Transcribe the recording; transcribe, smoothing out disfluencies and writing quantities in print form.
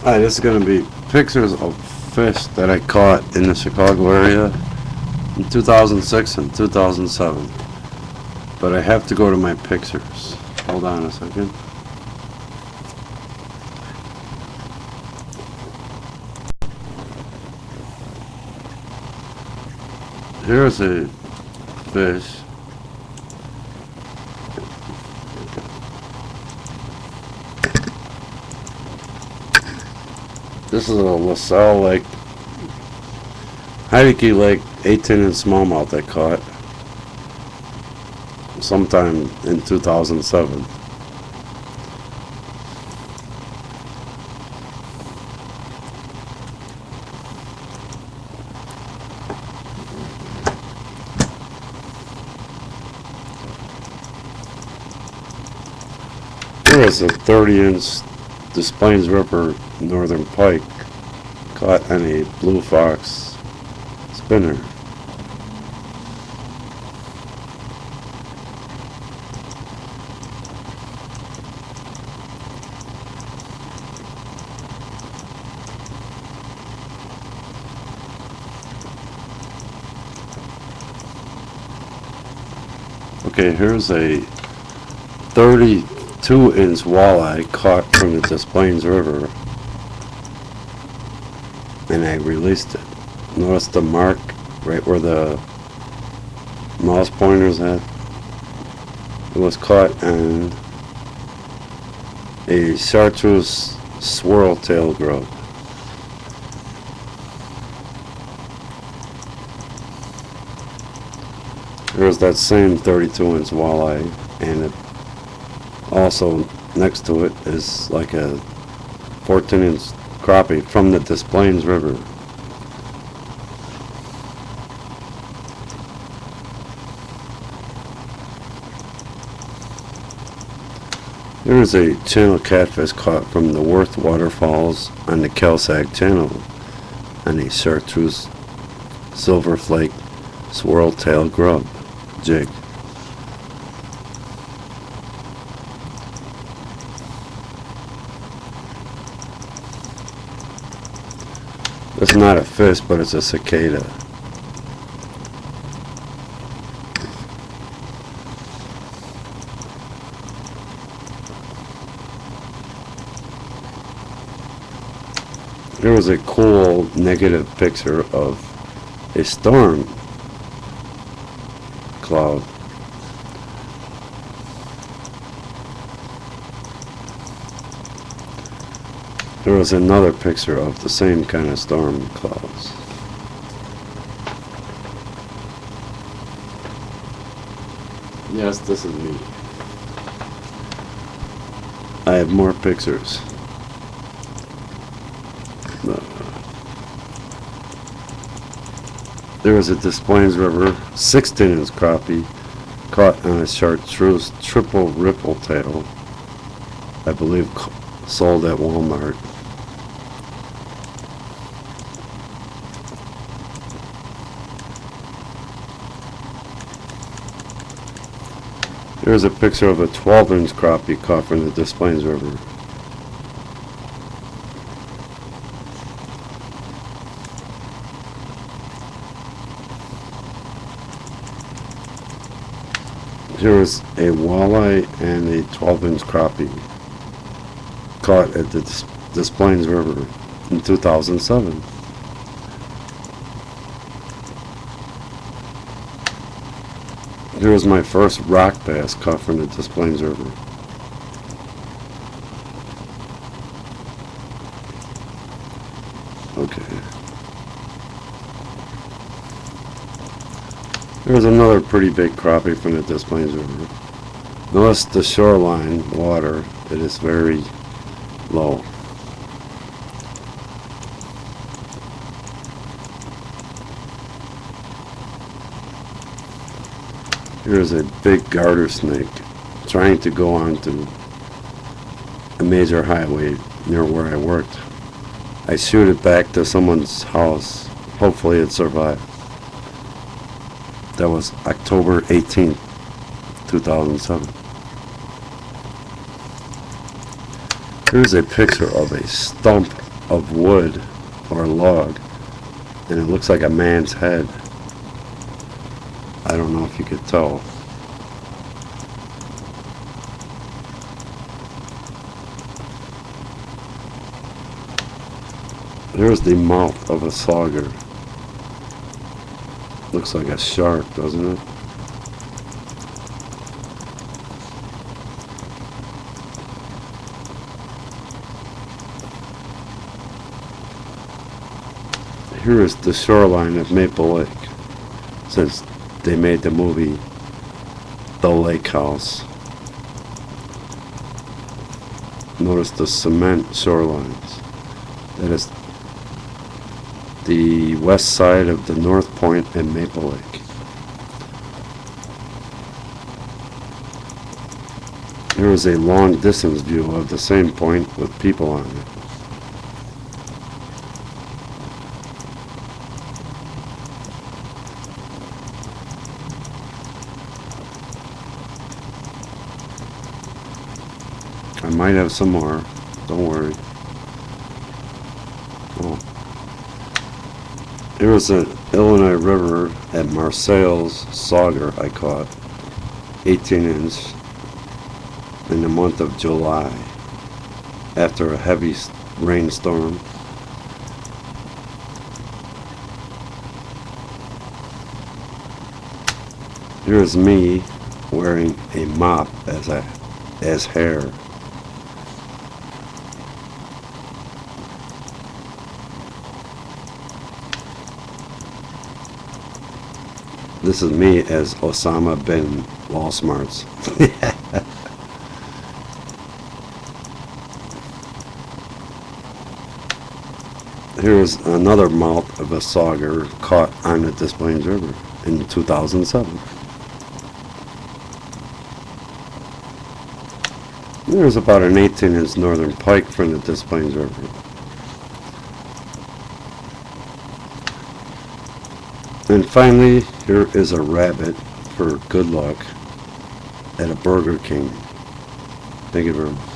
Hi, this is going to be pictures of fish that I caught in the Chicago area in 2006 and 2007. But I have to go to my pictures. Hold on a second. Here's a fish. This is a LaSalle Lake, Heideke Lake 18-inch smallmouth I caught sometime in 2007. Here is a 30-inch Des Plaines River Northern Pike caught on a Blue Fox spinner. Okay, here's a 32-inch walleye caught from the Des Plaines River, and I released it. Notice the mark right where the mouse pointer's at? It was caught on a chartreuse swirl-tail grub. There's that same 32-inch walleye, and it also next to it is like a 14-inch crappie from the Des Plaines River. Here's a channel catfish caught from the Worth waterfalls on the Kelsag Channel on a chartreuse silver flake swirl-tail grub jig. It's not a fish, but it's a cicada. There was a cool negative picture of a storm cloud. There was another picture of the same kind of storm clouds. Yes, this is me. I have more pictures. There was a Des Plaines River 16-inch crappie caught on a chartreuse triple ripple tail, I believe sold at Walmart. Here's a picture of a 12-inch crappie caught from the Des Plaines River. Here is a walleye and a 12-inch crappie caught at the Des Plaines River in 2007. Here is my first rock bass caught from the Des Plaines River. Okay. There's another pretty big crappie from the Des Plaines River. Notice the shoreline water, it is very low. Here's a big garter snake trying to go onto a major highway near where I worked. I shoot it back to someone's house. Hopefully it survived. That was October 18th, 2007. Here's a picture of a stump of wood or log, and it looks like a man's head. I don't know if you could tell. There's the mouth of a sauger. Looks like a shark, doesn't it? Here is the shoreline of Maple Lake, since they made the movie The Lake House. Notice the cement shorelines. That is the west side of the North Point and Maple Lake. Here is a long distance view of the same point with people on it. I might have some more, don't worry. Oh. There was an Illinois River at Marseilles Sauger I caught, 18 inch, in the month of July, after a heavy rainstorm. Here's me wearing a mop as hair. This is me as Osama bin Walsmarts. Here's another mouth of a sauger caught on the Des Plaines River in 2007. There's about an 18-inch northern pike from the Des Plaines River. And finally, here is a rabbit for good luck at a Burger King. Thank you very much.